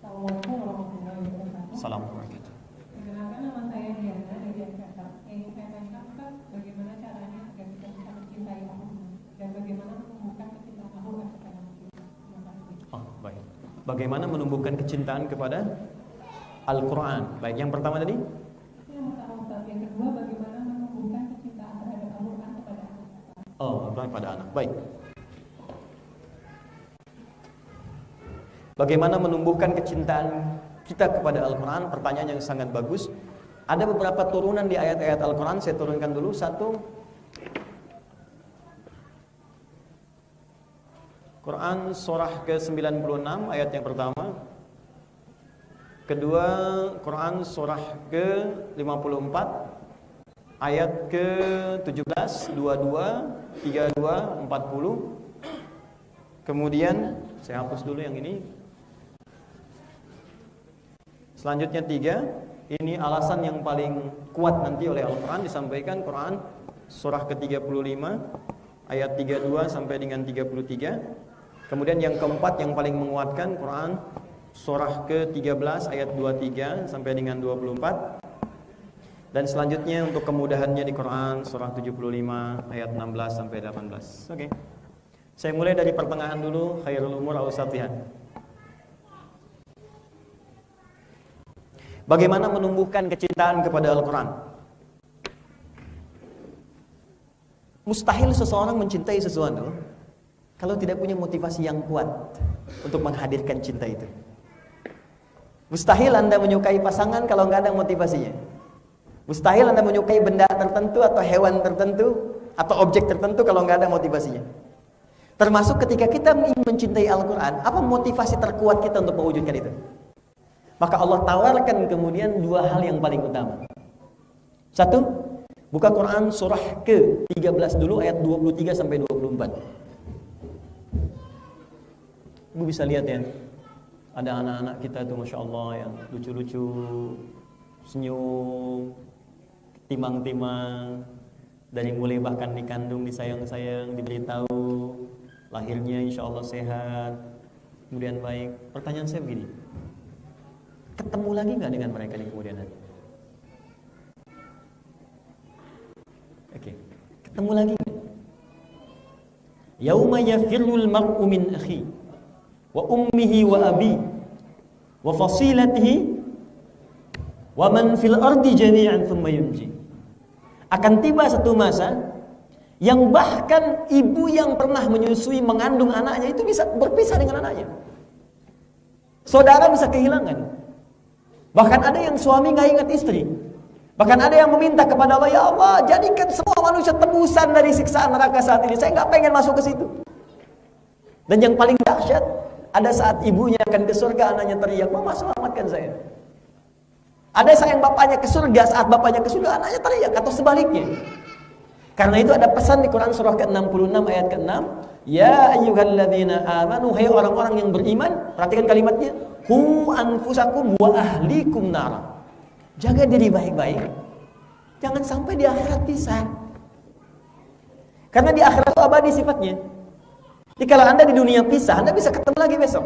Assalamualaikum warahmatullahi wabarakatuh. Assalamualaikum. Perkenalkan, nama saya Diana dari Jakarta. Yang ingin saya tanyakan, Ustaz, bagaimana caranya agar kita bisa mencintai Allah dan bagaimana menumbuhkan kecintaan Allah kepada kita? Terima kasih. Oh, baik. Bagaimana menumbuhkan kecintaan kepada Al-Quran? Baik, yang pertama tadi? Yang pertama, Ustaz. Yang kedua, bagaimana menumbuhkan kecintaan terhadap Al-Quran kepada anak? Oh, Al-Quran pada anak. Baik. Bagaimana menumbuhkan kecintaan kita kepada Al-Quran? Pertanyaan yang sangat bagus. Ada beberapa turunan di ayat-ayat Al-Quran. Saya turunkan dulu. Satu, Quran surah ke-96 ayat yang pertama. Kedua, Quran surah ke-54 ayat ke-17, 22, 32, 40. Kemudian saya hapus dulu yang ini. Selanjutnya 3, ini alasan yang paling kuat nanti oleh Al-Quran disampaikan. Quran surah ke-35 ayat 32 sampai dengan 33. Kemudian yang keempat yang paling menguatkan, Quran surah ke-13 ayat 23 sampai dengan 24. Dan selanjutnya untuk kemudahannya di Quran surah 75 ayat 16 sampai 18. Oke. Saya mulai dari pertengahan dulu. Khairul umur awsatiha. Bagaimana menumbuhkan kecintaan kepada Al-Quran? Mustahil seseorang mencintai sesuatu kalau tidak punya motivasi yang kuat untuk menghadirkan cinta itu. Mustahil Anda menyukai pasangan kalau nggak ada motivasinya. Mustahil Anda menyukai benda tertentu atau hewan tertentu atau objek tertentu kalau nggak ada motivasinya. Termasuk ketika kita ingin mencintai Al-Quran, apa motivasi terkuat kita untuk mewujudkan itu? Maka Allah tawarkan kemudian dua hal yang paling utama. Satu, buka Quran surah ke-13 dulu ayat 23 sampai 24. Ibu bisa lihat ya, ada anak-anak kita tuh Masya Allah yang lucu-lucu, senyum, timang-timang, dari mulai bahkan dikandung, disayang-sayang, diberitahu lahirnya insya Allah sehat, kemudian baik. Pertanyaan saya begini, ketemu lagi nggak dengan mereka di kemudian hari? Oke, ketemu lagi nggak? Yauma yafirrul mar'u min akhi wa ummihi wa abi wa fasilatihi wa man fil ardi jami'an thumma yunji. Akan tiba satu masa yang bahkan ibu yang pernah menyusui mengandung anaknya itu bisa berpisah dengan anaknya. Saudara bisa kehilangan. Bahkan ada yang suami nggak ingat istri. Bahkan ada yang meminta kepada Allah, ya Allah, jadikan semua manusia tebusan dari siksaan neraka saat ini. Saya nggak pengen masuk ke situ. Dan yang paling dahsyat, ada saat ibunya akan ke surga, anaknya teriak, Mama selamatkan saya. Ada sayang bapaknya ke surga, saat bapaknya ke surga, anaknya teriak, atau sebaliknya. Karena itu ada pesan di Quran surah ke-66 ayat ke-6, ya ayyuhalladzina amanu, hai orang-orang yang beriman, perhatikan kalimatnya, qu anfusakum wa ahlikum nara. Jaga diri baik-baik. Jangan sampai di akhirat pisah. Karena di akhirat itu abadi sifatnya. Jadi kalau Anda di dunia pisah, Anda bisa ketemu lagi besok.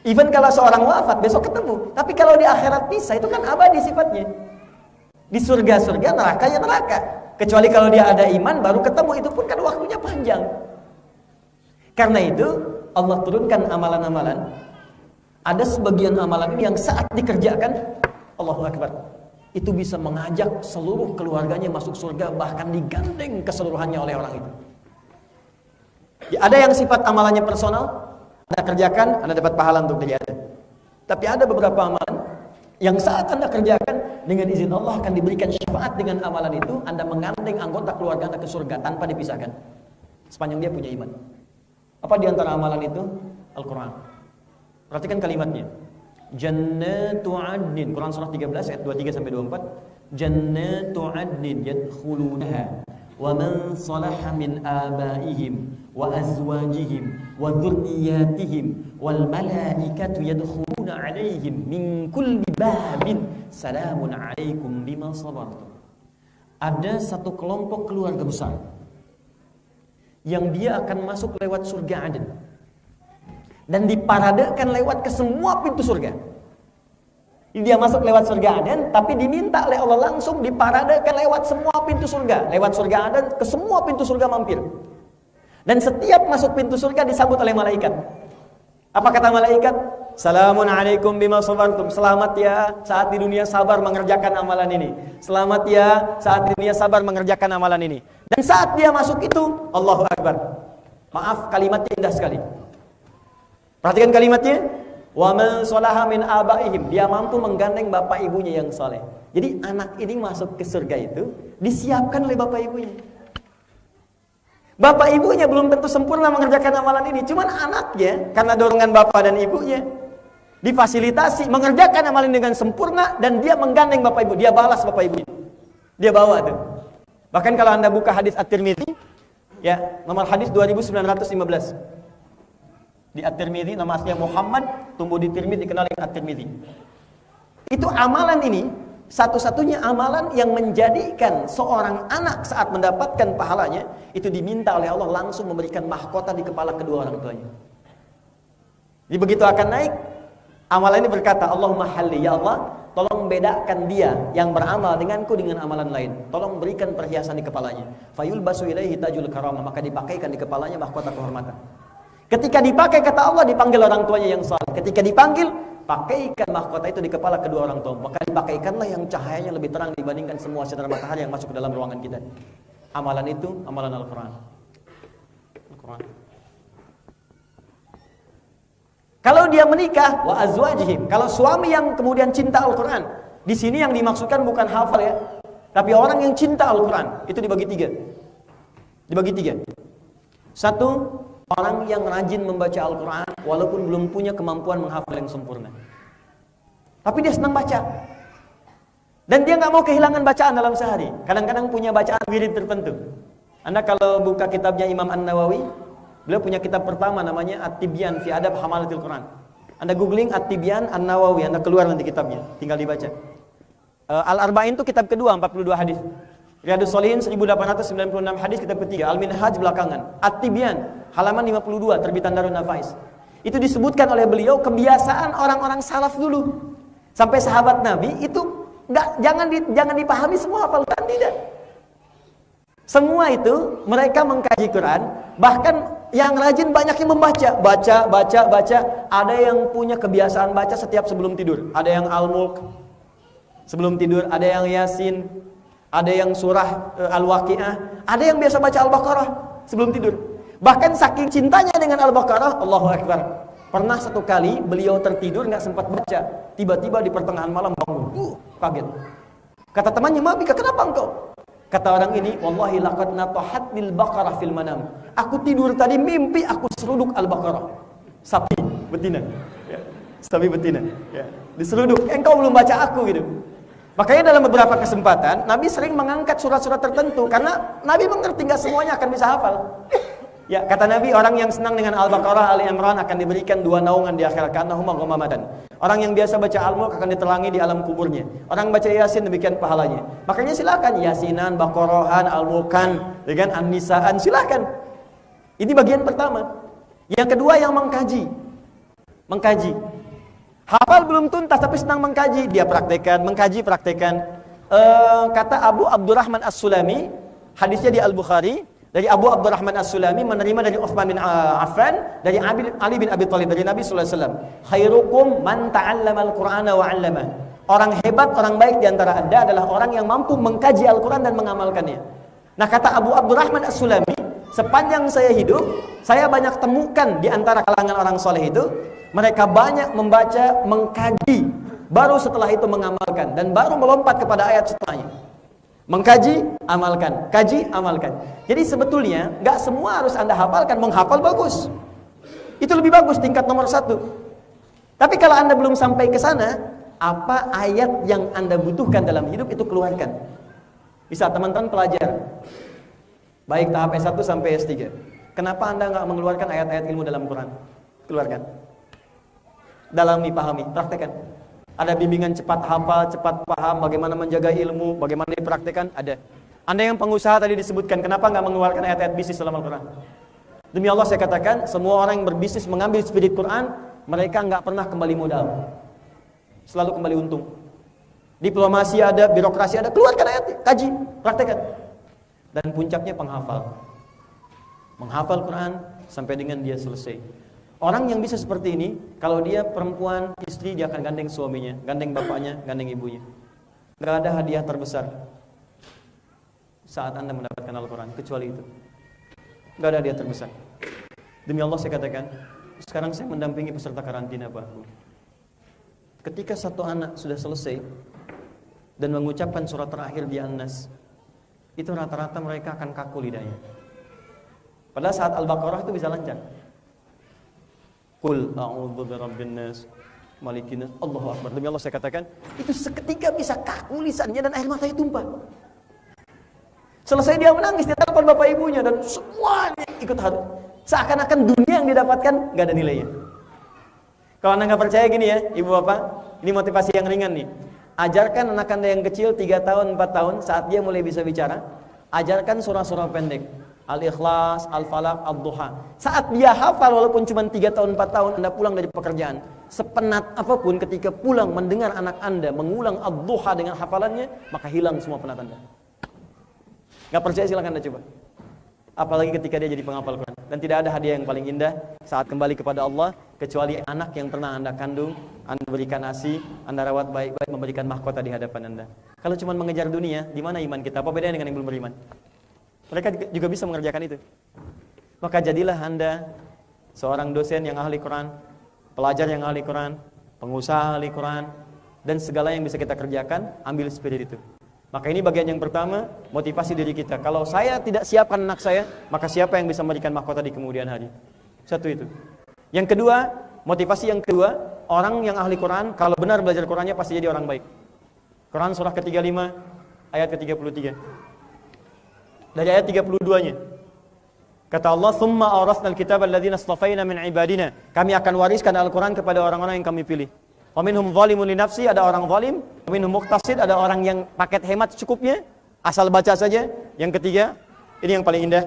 Even kalau seorang wafat, besok ketemu. Tapi kalau di akhirat pisah, itu kan abadi sifatnya. Di surga-surga, neraka ya neraka. Kecuali kalau dia ada iman, baru ketemu. Itu pun kan waktunya panjang. Karena itu, Allah turunkan amalan-amalan. Ada sebagian amalan ini yang saat dikerjakan, Allahu Akbar, itu bisa mengajak seluruh keluarganya masuk surga, bahkan digandeng keseluruhannya oleh orang itu. Ya, ada yang sifat amalannya personal, Anda kerjakan, Anda dapat pahala untuk dia. Tapi ada beberapa amalan yang saat Anda kerjakan, dengan izin Allah akan diberikan syafaat dengan amalan itu, Anda menggandeng anggota keluarga Anda ke surga tanpa dipisahkan, sepanjang dia punya iman. Apa di antara amalan itu? Al-Quran. Perhatikan kalimatnya. Jannatu adnin, Quran surah 13 ayat 23 sampai 24. Jannatu adnin yadkhulunaha wa man salaha min abaihim wa azwajihim wa dhurriyyatihim wal malaikatu yadkhuluna alaihim min kulli babin salamun alaikum bima sabartum. Ada satu kelompok keluarga besar yang dia akan masuk lewat surga Aden. dan diparadekan lewat ke semua pintu surga. Dia masuk lewat surga Aden, tapi diminta oleh Allah langsung diparadekan lewat semua pintu surga. Lewat surga Aden ke semua pintu surga mampir. Dan setiap masuk pintu surga disambut oleh malaikat. Apa kata malaikat? Salamun alaikum bima sabartum. Selamat ya saat di dunia sabar mengerjakan amalan ini. Selamat ya saat di dunia sabar mengerjakan amalan ini. Dan saat dia masuk itu, Allahu Akbar. Maaf, kalimatnya indah sekali. Perhatikan kalimatnya. Wa man sholaha min abaihim, dia mampu menggandeng bapak ibunya yang soleh. Jadi anak ini masuk ke surga itu disiapkan oleh bapak ibunya. Bapak ibunya belum tentu sempurna mengerjakan amalan ini, cuman anaknya karena dorongan bapak dan ibunya difasilitasi mengerjakan amalan dengan sempurna, dan dia menggandeng bapak ibu, dia balas bapak ibu, dia bawa tuh. Bahkan kalau Anda buka hadis At-Tirmidzi, ya, nomor hadis 2915. Di At-Tirmidzi, nama aslinya Muhammad, tumbuh di Tirmidzi, dikenal dengan At-Tirmidzi. Itu amalan ini satu-satunya amalan yang menjadikan seorang anak saat mendapatkan pahalanya itu diminta oleh Allah langsung memberikan mahkota di kepala kedua orang tuanya. Jadi begitu akan naik, amalan ini berkata, Allahumma halli, ya Allah, tolong bedakan dia yang beramal denganku dengan amalan lain. Tolong berikan perhiasan di kepalanya. Fayulbasu ilaihi tajul karamah, maka dipakaikan di kepalanya mahkota kehormatan. Ketika dipakai, kata Allah, dipanggil orang tuanya yang saleh. Ketika dipanggil, pakaikan mahkota itu di kepala kedua orang tua. Maka dipakaikanlah yang cahayanya lebih terang dibandingkan semua sinar matahari yang masuk ke dalam ruangan kita. Amalan itu, amalan Al-Quran. Kalau dia menikah, wa azwajihim. Kalau suami yang kemudian cinta Al-Quran, di sini yang dimaksudkan bukan hafal ya, tapi orang yang cinta Al-Quran. Itu dibagi tiga. Dibagi tiga. Satu, orang yang rajin membaca Al-Quran walaupun belum punya kemampuan menghafal yang sempurna, tapi dia senang baca. Dan dia nggak mau kehilangan bacaan dalam sehari. Kadang-kadang punya bacaan wirid tertentu. Anda kalau buka kitabnya Imam An-Nawawi, beliau punya kitab pertama namanya At-Tibyan fi Adab Hamalatil Quran. Anda googling At-Tibyan An-Nawawi, Anda keluar nanti kitabnya, tinggal dibaca. Al-Arba'in itu kitab kedua, 42 hadis. Riyadhus Shalihin 1896 hadis, kitab ketiga. Al-Minhaj belakangan. At-Tibyan halaman 52 terbitan Darun Nafais. Itu disebutkan oleh beliau kebiasaan orang-orang salaf dulu. Sampai sahabat Nabi itu jangan dipahami semua hafal Quran, tidak. Semua itu mereka mengkaji Quran, bahkan yang rajin banyak yang membaca, baca. Ada yang punya kebiasaan baca setiap sebelum tidur. Ada yang Al-Mulk sebelum tidur, ada yang Yasin, ada yang surah Al-Waqi'ah, ada yang biasa baca Al-Baqarah sebelum tidur. Bahkan saking cintanya dengan Al-Baqarah, Allahu Akbar. Pernah satu kali beliau tertidur nggak sempat baca, tiba-tiba di pertengahan malam bangun, kaget. Kata temannya, "Mabika, kenapa engkau?" Kata orang ini, "Wallahi laqad natahat bil Baqarah fil manam." Aku tidur tadi mimpi aku seruduk Al-Baqarah. Sapi betina. Ya. Sapi betina. Ya. Diseruduk. Engkau belum baca aku gitu. Makanya dalam beberapa kesempatan Nabi sering mengangkat surat-surat tertentu karena Nabi mengerti nggak semuanya akan bisa hafal. Ya, kata Nabi, orang yang senang dengan Al-Baqarah, Ali Imran akan diberikan 2 naungan di akhirat, kanahuma ghamamadan. Orang yang biasa baca Al-Mulk akan ditelangi di alam kuburnya. Orang baca Yasin demikian pahalanya. Makanya silakan Yasinan, Baqarahan, Al-Mulkan, dengan An-Nisaan, silakan. Ini bagian pertama. Yang kedua yang mengkaji. Hafal belum tuntas tapi senang mengkaji, dia praktekkan, mengkaji, praktekkan. Kata Abu Abdurrahman As-Sulami, hadisnya di Al-Bukhari, dari Abu Abdurrahman As-Sulami menerima dari Uthman bin Affan, dari Ali bin Abi Thalib, dari Nabi sallallahu alaihi wasallam, "Khairukum man ta'allama al-Qur'ana wa 'allamah." Orang hebat, orang baik di antara Anda adalah orang yang mampu mengkaji Al-Qur'an dan mengamalkannya. Nah, kata Abu Abdurrahman As-Sulami, sepanjang saya hidup, saya banyak temukan di antara kalangan orang soleh itu, mereka banyak membaca, mengkaji, baru setelah itu mengamalkan, dan baru melompat kepada ayat setelahnya. Mengkaji, amalkan, kaji, amalkan. Jadi sebetulnya nggak semua harus Anda hafalkan. Menghafal bagus, itu lebih bagus, tingkat nomor 1. Tapi kalau Anda belum sampai ke sana, apa ayat yang Anda butuhkan dalam hidup itu keluarkan. Bisa teman-teman pelajar, baik tahap S1 sampai S3. Kenapa Anda nggak mengeluarkan ayat-ayat ilmu dalam Quran? Keluarkan. Dalami, pahami, praktekkan. Ada bimbingan cepat hafal, cepat paham, bagaimana menjaga ilmu, bagaimana dipraktekkan, ada. Anda yang pengusaha tadi disebutkan, kenapa nggak mengeluarkan ayat-ayat bisnis dalam Al-Quran? Demi Allah saya katakan, semua orang yang berbisnis mengambil spirit Quran, mereka nggak pernah kembali modal. Selalu kembali untung. Diplomasi ada, birokrasi ada, keluarkan ayat, kaji, praktekkan. Dan puncaknya penghafal. Menghafal Quran sampai dengan dia selesai. Orang yang bisa seperti ini, kalau dia perempuan, istri, dia akan gandeng suaminya, gandeng bapaknya, gandeng ibunya. Gak ada hadiah terbesar saat Anda mendapatkan Al-Quran, kecuali itu. Gak ada hadiah terbesar. Demi Allah saya katakan, sekarang saya mendampingi peserta karantina Pak. Ketika satu anak sudah selesai dan mengucapkan surat terakhir di An-Nas, itu rata-rata mereka akan kaku lidahnya. Padahal saat Al-Baqarah itu bisa lancar. Qul a'udzu birabbin nas, malikin nas, Allahu akbar. Demi Allah saya katakan, itu seketika bisa kaku lisannya dan air matanya tumpah. Selesai dia menangis di depan bapak ibunya dan semuanya ikut haru. Seakan-akan dunia yang didapatkan gak ada nilainya. Kalau Anda gak percaya gini ya, ibu bapak, ini motivasi yang ringan nih. Ajarkan anak Anda yang kecil 3 tahun, 4 tahun, saat dia mulai bisa bicara, ajarkan surah-surah pendek. Al-Ikhlas, Al-Falaq, Ad-Duha. Saat dia hafal walaupun cuma 3 tahun, 4 tahun, Anda pulang dari pekerjaan, sepenat apapun ketika pulang mendengar anak Anda mengulang Ad-Duha dengan hafalannya, maka hilang semua penat Anda. Gak percaya silahkan Anda coba. Apalagi ketika dia jadi penghafal Quran. Dan tidak ada hadiah yang paling indah saat kembali kepada Allah kecuali anak yang pernah Anda kandung, Anda berikan ASI, Anda rawat baik-baik, memberikan mahkota di hadapan Anda. Kalau cuma mengejar dunia, di mana iman kita? Apa bedanya dengan yang belum beriman? Mereka juga bisa mengerjakan itu. Maka jadilah Anda seorang dosen yang ahli Quran, pelajar yang ahli Quran, pengusaha ahli Quran, dan segala yang bisa kita kerjakan, ambil spirit itu. Maka ini bagian yang pertama, motivasi diri kita. Kalau saya tidak siapkan anak saya, maka siapa yang bisa memberikan mahkota di kemudian hari? Satu itu. Yang kedua, motivasi yang kedua, orang yang ahli Quran, kalau benar belajar Qurannya pasti jadi orang baik. Quran surah ke-35, ayat ke-33. Dari ayat 32-nya. Kata Allah, "Tsumma awrasnal kitaba alladzina istafaina min ibadina." Kami akan wariskan Al-Quran kepada orang-orang yang kami pilih. Wa minhum zalimun li nafsi, ada orang zalim, wa minhum muqtasid, ada orang yang paket hemat cukupnya, asal baca saja. Yang ketiga, ini yang paling indah.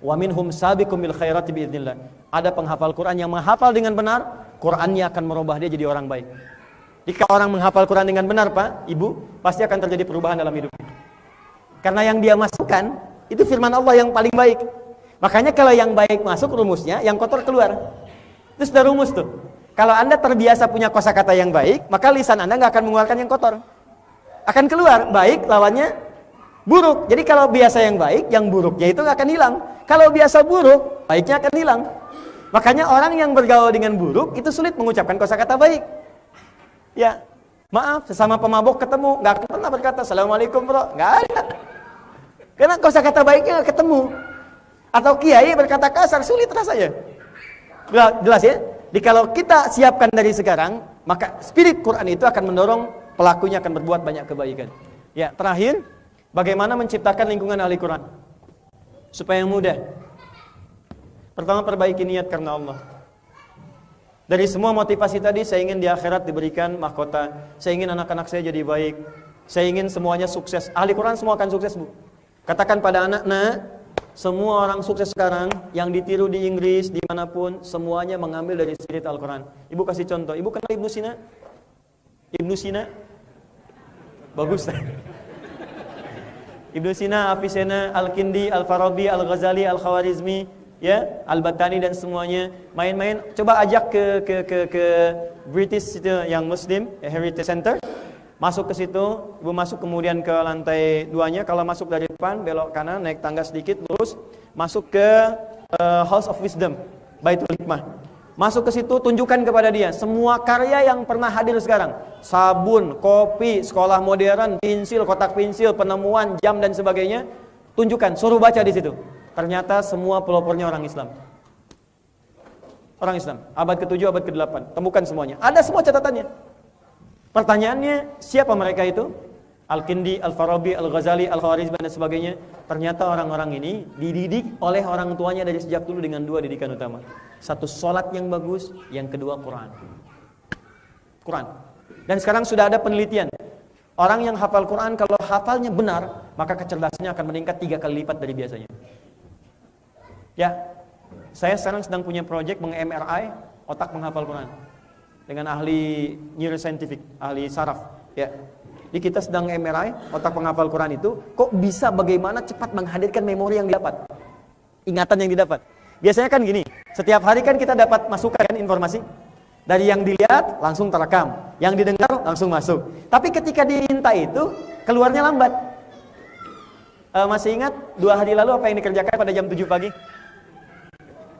Wa minhum sabiqum bil khairati biidznillah. Ada penghafal Quran yang menghafal dengan benar, Qurannya akan merubah dia jadi orang baik. Jika orang menghafal Quran dengan benar, Pak, Ibu, pasti akan terjadi perubahan dalam hidupnya. Karena yang dia masukkan itu firman Allah yang paling baik. Makanya kalau yang baik masuk rumusnya, yang kotor keluar. Itu sudah rumus tuh. Kalau Anda terbiasa punya kosakata yang baik, maka lisan Anda nggak akan mengeluarkan yang kotor. Akan keluar baik lawannya buruk. Jadi kalau biasa yang baik, yang buruknya itu nggak akan hilang. Kalau biasa buruk, baiknya akan hilang. Makanya orang yang bergaul dengan buruk itu sulit mengucapkan kosakata baik. Ya, maaf, sesama pemabok ketemu, nggak akan pernah berkata Assalamualaikum bro, nggak ada. Karena kosakata baiknya nggak ketemu. Atau kiai berkata kasar, sulit rasanya. Jelas ya? Jadi kalau kita siapkan dari sekarang, maka spirit Quran itu akan mendorong pelakunya akan berbuat banyak kebaikan. Ya, terakhir, bagaimana menciptakan lingkungan ahli Quran supaya mudah. Pertama, perbaiki niat karena Allah. Dari semua motivasi tadi, saya ingin di akhirat diberikan mahkota. Saya ingin anak-anak saya jadi baik. Saya ingin semuanya sukses. Ahli Quran semua akan sukses, Bu. Katakan pada anak, "Nak, semua orang sukses sekarang yang ditiru di Inggris, dimanapun, semuanya mengambil dari spirit Al-Quran." Ibu kasih contoh. Ibu kenal Ibnu Sina? Ibnu Sina? Bagus. Ibnu Sina, Avicenna, Al-Kindi, Al-Farabi, Al-Ghazali, Al-Khawarizmi, ya, Al-Batani dan semuanya. Main-main, coba ajak ke British itu yang Muslim, Heritage Center. Masuk ke situ, Ibu masuk kemudian ke lantai 2-nya. Kalau masuk dari depan, belok kanan, naik tangga sedikit, lurus, masuk ke House of Wisdom, Baitul Hikmah. Masuk ke situ, tunjukkan kepada dia semua karya yang pernah hadir sekarang. Sabun, kopi, sekolah modern, pensil, kotak pensil, penemuan, jam dan sebagainya. Tunjukkan, suruh baca di situ. Ternyata semua pelopornya orang Islam. Orang Islam, abad ke-7, abad ke-8. Temukan semuanya. Ada semua catatannya. Pertanyaannya, siapa mereka itu? Al-Kindi, Al-Farabi, Al-Ghazali, Al-Khawarizmi dan sebagainya. Ternyata orang-orang ini dididik oleh orang tuanya dari sejak dulu dengan 2 didikan utama. Satu, sholat yang bagus. Yang kedua, Quran. Quran. Dan sekarang sudah ada penelitian. Orang yang hafal Quran, kalau hafalnya benar, maka kecerdasannya akan meningkat 3 kali lipat dari biasanya. Ya, Saya sekarang sedang punya proyek meng-MRI otak penghafal Quran dengan ahli neuroscientific, ahli saraf. Ya. Jadi kita sedang MRI otak penghafal Quran itu, kok bisa bagaimana cepat menghadirkan memori yang didapat, ingatan yang didapat. Biasanya kan gini, setiap hari kan kita dapat masukan informasi. Dari yang dilihat langsung terekam, yang didengar langsung masuk. Tapi ketika diminta itu, keluarnya lambat. Masih ingat 2 hari lalu apa yang dikerjakan pada jam 7 pagi?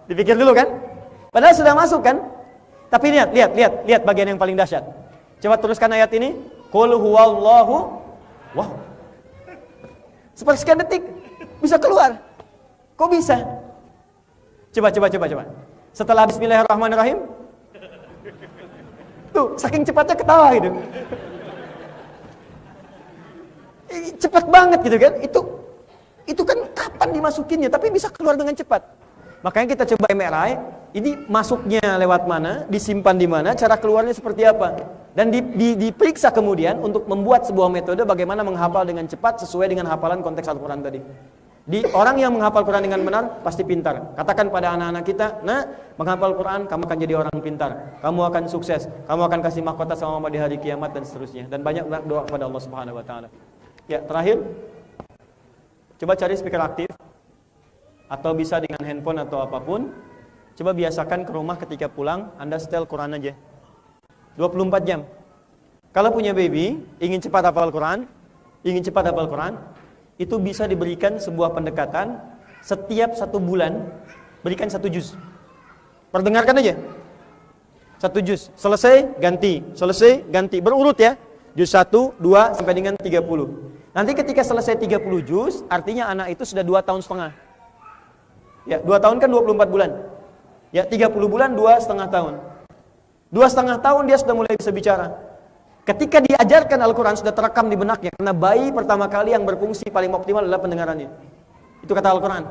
Dipikir dulu kan? Padahal sudah masuk kan? Tapi lihat bagian yang paling dahsyat. Coba teruskan ayat ini. Qul huwallahu. Wow. Sepersekian detik bisa keluar. Kok bisa? Coba. Setelah bismillahirrahmanirrahim, tuh, saking cepatnya ketawa gitu. Cepat banget gitu kan. Itu kan kapan dimasukinnya, tapi bisa keluar dengan cepat. Makanya kita coba MRI, ini masuknya lewat mana, disimpan di mana, cara keluarnya seperti apa. Dan diperiksa kemudian untuk membuat sebuah metode bagaimana menghafal dengan cepat sesuai dengan hafalan konteks Al-Quran tadi. Orang yang menghafal Quran dengan benar pasti pintar. Katakan pada anak-anak kita, nah, menghafal Quran kamu akan jadi orang pintar, kamu akan sukses, kamu akan kasih mahkota sama mama di hari kiamat dan seterusnya. Dan banyak doa kepada Allah Subhanahu Wa Taala. Ya, terakhir, coba cari speaker aktif atau bisa dengan handphone atau apapun. Coba biasakan ke rumah ketika pulang Anda setel Quran aja 24 jam. Kalau punya baby ingin cepat hafal Quran, itu bisa diberikan sebuah pendekatan setiap 1 bulan, berikan 1 juz. Perdengarkan aja. 1 juz, selesai ganti, berurut ya. Juz 1, 2 sampai dengan 30. Nanti ketika selesai 30 juz, artinya anak itu sudah 2,5 tahun. Ya, 2 tahun kan 24 bulan. Ya, 30 bulan 2,5 tahun. 2,5 tahun dia sudah mulai bisa bicara. Ketika diajarkan Al-Quran sudah terekam di benaknya. Karena bayi pertama kali yang berfungsi paling optimal adalah pendengarannya. Itu kata Al-Quran.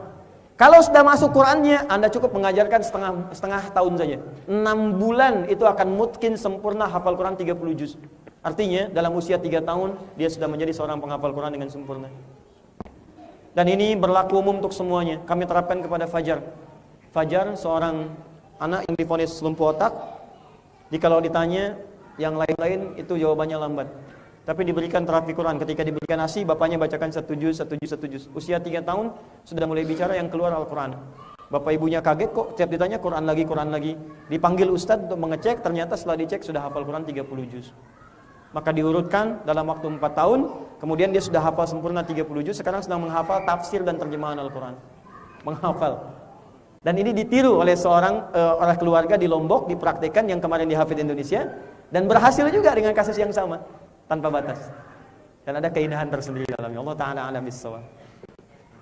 Kalau sudah masuk Qurannya, Anda cukup mengajarkan setengah tahun saja. 6 bulan itu akan mungkin sempurna hafal Quran 30 juz. Artinya dalam usia 3 tahun dia sudah menjadi seorang penghafal Quran dengan sempurna. Dan ini berlaku umum untuk semuanya. Kami terapkan kepada Fajar. Fajar seorang anak yang divonis lumpuh otak. Jikalau ditanya yang lain-lain itu jawabannya lambat. Tapi diberikan terapi Quran. Ketika diberikan ASI, bapaknya bacakan 1 juz. Usia 3 tahun sudah mulai bicara yang keluar Al-Quran. Bapak ibunya kaget kok tiap ditanya Quran lagi. Dipanggil ustadz untuk mengecek, ternyata setelah dicek sudah hafal Quran 30 juz. Maka diurutkan dalam waktu 4 tahun, kemudian dia sudah hafal sempurna 30 juz, sekarang sedang menghafal tafsir dan terjemahan Al-Quran. Menghafal. Dan ini ditiru oleh orang keluarga di Lombok, dipraktikkan yang kemarin di Hafidz Indonesia. Dan berhasil juga dengan kasus yang sama, tanpa batas. Dan ada keindahan tersendiri dalamnya. Allah Ta'ala alam bis-shawab.